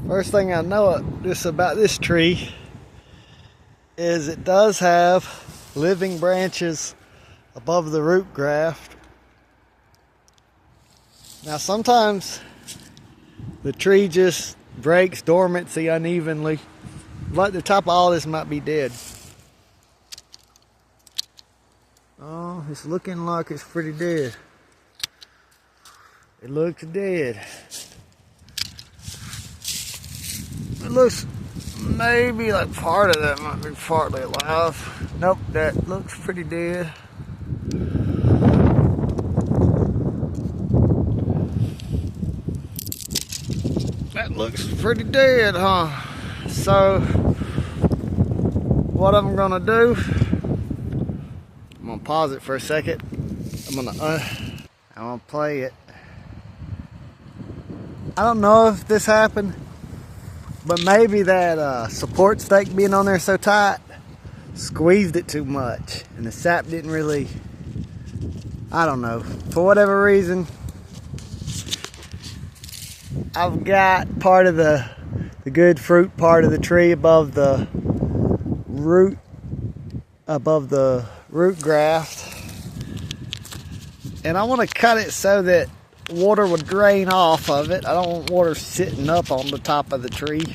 First thing I know just about this tree is it does have living branches above the root graft. Now sometimes the tree just breaks dormancy unevenly. Like the top of all this might be dead. Oh, it's looking like it's pretty dead. It looks dead. It looks maybe like part of that might be partly alive. Nope, that looks pretty dead. That looks pretty dead, huh? So, what I'm gonna do, I'm gonna pause it for a second. I'm gonna play it. I don't know if this happened, but maybe that support stake being on there so tight squeezed it too much, and the sap didn't really, I don't know, for whatever reason. I've got part of the good fruit part of the tree above the root graft, and I want to cut it so that water would drain off of it. I don't want water sitting up on the top of the tree.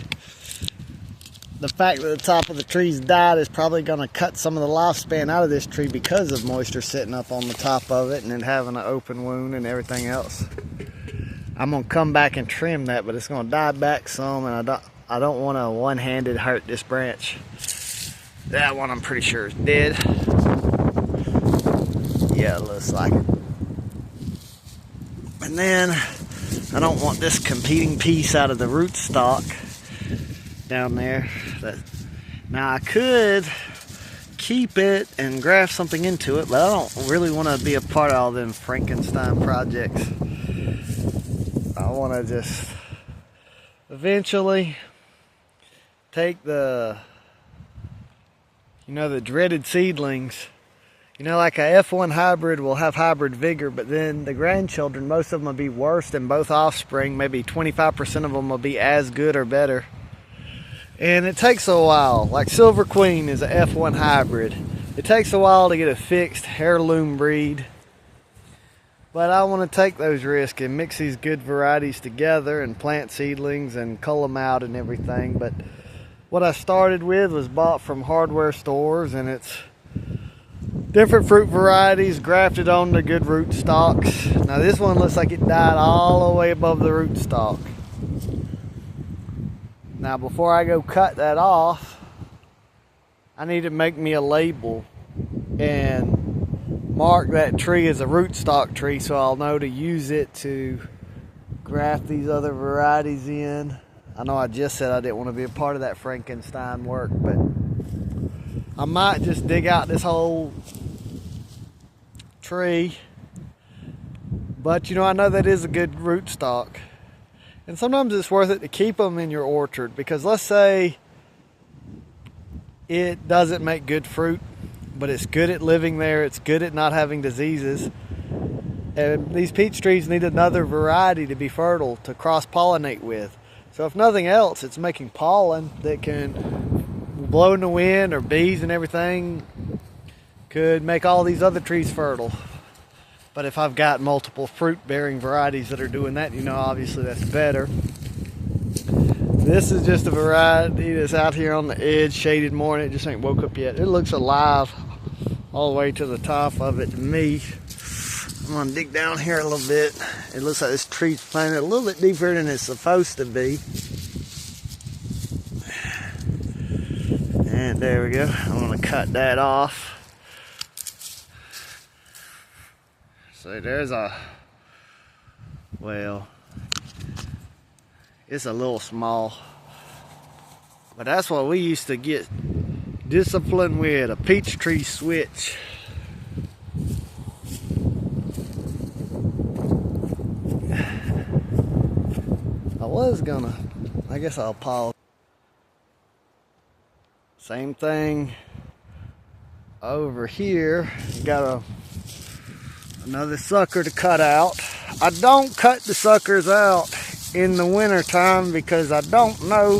The fact that the top of the tree's died is probably going to cut some of the lifespan out of this tree because of moisture sitting up on the top of it and then having an open wound and everything else. I'm going to come back and trim that, but it's going to die back some, and I don't want to one-handed hurt this branch. That one I'm pretty sure is dead. Yeah, it looks like it. And then I don't want this competing piece out of the rootstock down there. Now I could keep it and graft something into it, but I don't really want to be a part of all them Frankenstein projects. I want to just eventually take the dreaded seedlings. Like a F1 hybrid will have hybrid vigor, but then the grandchildren, most of them will be worse than both offspring. Maybe 25% of them will be as good or better. And it takes a while. Like Silver Queen is a F1 hybrid. It takes a while to get a fixed heirloom breed. But I want to take those risks and mix these good varieties together and plant seedlings and cull them out and everything. But what I started with was bought from hardware stores, and it's different fruit varieties grafted on the good root stalks. Now this one looks like it died all the way above the root stalk. Now before I go cut that off, I need to make me a label and mark that tree as a rootstock tree so I'll know to use it to graft these other varieties in. I know I just said I didn't want to be a part of that Frankenstein work, but I might just dig out this whole tree. But I know that is a good rootstock. And sometimes it's worth it to keep them in your orchard, because let's say it doesn't make good fruit, but it's good at living there, it's good at not having diseases. And these peach trees need another variety to be fertile, to cross-pollinate with. So if nothing else, it's making pollen that can blow in the wind, or bees and everything could make all these other trees fertile. But if I've got multiple fruit-bearing varieties that are doing that, obviously that's better. This is just a variety that's out here on the edge, shaded more, and it just ain't woke up yet. It looks alive all the way to the top of it to me. I'm gonna dig down here a little bit. It looks like this tree's planted a little bit deeper than it's supposed to be. And there we go. I'm gonna cut that off. So there's it's a little small, but that's what we used to get disciplined with, a peach tree switch. I guess I'll pause. Same thing over here. Got another sucker to cut out. I don't cut the suckers out in the winter time because I don't know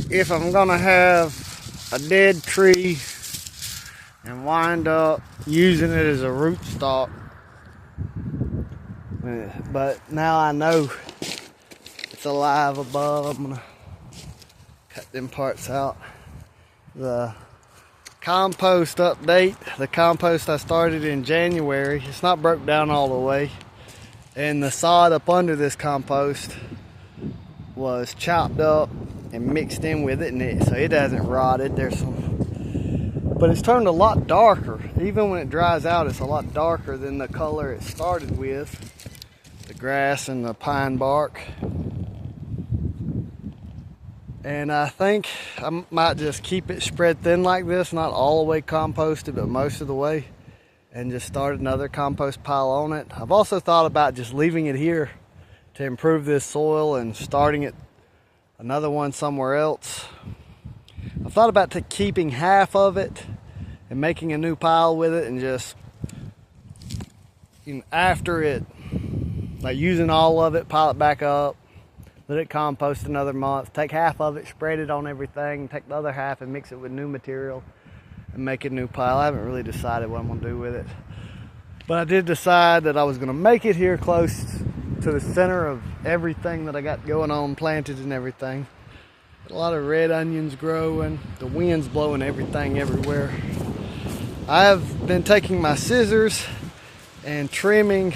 if I'm gonna have a dead tree and wind up using it as a root stock. But now I know it's alive above. I'm gonna cut them parts out. The compost update, the compost I started in January, it's not broke down all the way. And the sod up under this compost was chopped up and mixed in with it, so it hasn't rotted. But it's turned a lot darker. Even when it dries out, it's a lot darker than the color it started with. The grass and the pine bark. And I think I might just keep it spread thin like this, not all the way composted, but most of the way, and just start another compost pile on it. I've also thought about just leaving it here to improve this soil and starting it another one somewhere else. I've thought about keeping half of it and making a new pile with it, and just, after it, like using all of it, pile it back up, let it compost another month, take half of it, spread it on everything, take the other half and mix it with new material and make a new pile. I haven't really decided what I'm gonna do with it, but I did decide that I was gonna make it here close to the center of everything that I got going on, planted and everything. A lot of red onions growing, the wind's blowing everything everywhere. I have been taking my scissors and trimming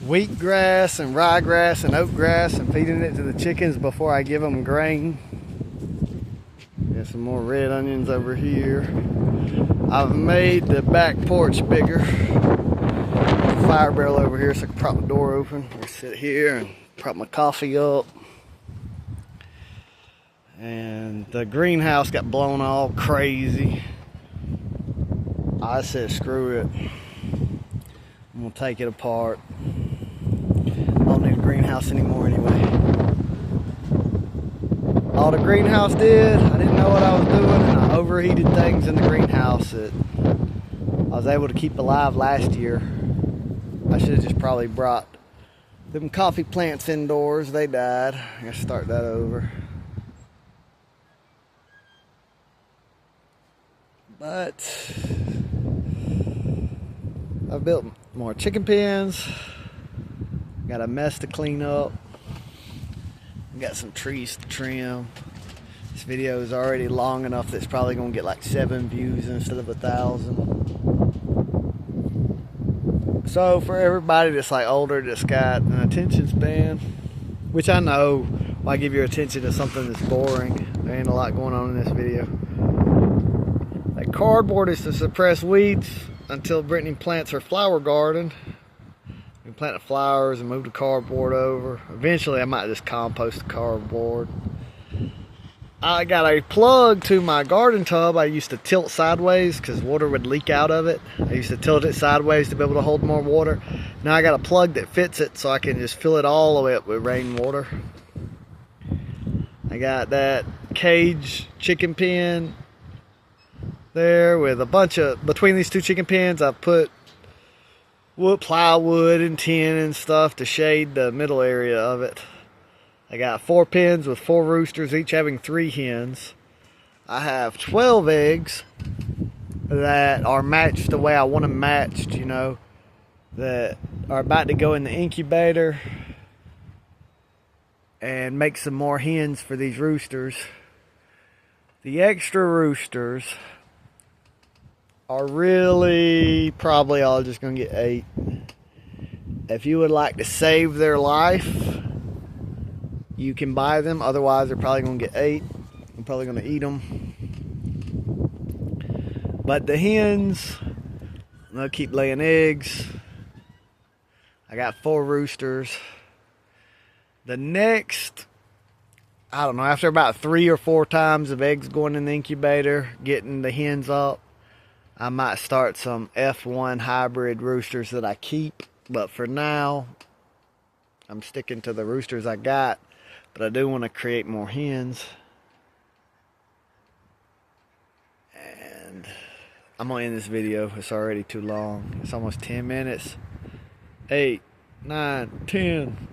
wheatgrass and ryegrass and oatgrass and feeding it to the chickens before I give them grain. Got some more red onions over here. I've made the back porch bigger. The fire barrel over here so I can prop the door open. I sit here and prop my coffee up. And the greenhouse got blown all crazy. I said screw it. I'm gonna take it apart. I don't need a greenhouse anymore anyway. All the greenhouse did, I didn't know what I was doing, and I overheated things in the greenhouse that I was able to keep alive last year. I should have just probably brought them coffee plants indoors. They died. I gotta start that over. But I've built more chicken pens. Got a mess to clean up. Got some trees to trim. This video is already long enough that it's probably gonna get like 7 views instead of 1,000. So for everybody that's like older, that's got an attention span, which I know, why give your attention to something that's boring? There ain't a lot going on in this video. Like cardboard is to suppress weeds until Brittany plants her flower garden. We plant the flowers and move the cardboard over. Eventually I might just compost the cardboard. I got a plug to my garden tub. I used to tilt sideways because water would leak out of it. I used to tilt it sideways to be able to hold more water. Now I got a plug that fits it so I can just fill it all the way up with rainwater. I got that cage chicken pen there with a bunch of, between these two chicken pens I've put wood, plywood and tin and stuff to shade the middle area of it. I got 4 pens with 4 roosters, each having 3 hens. I have 12 eggs that are matched the way I want them matched, you know, that are about to go in the incubator and make some more hens for these roosters. The extra roosters are really probably all just gonna get 8. If you would like to save their life, you can buy them. Otherwise, they're probably gonna get 8. I'm probably gonna eat them. But the hens, they'll keep laying eggs. I got 4 roosters. The next, I don't know, after about 3 or 4 times of eggs going in the incubator, getting the hens up, I might start some F1 hybrid roosters that I keep. But for now, I'm sticking to the roosters I got. But I do want to create more hens. And I'm going to end this video. It's already too long. It's almost 10 minutes. 8, 9, 10.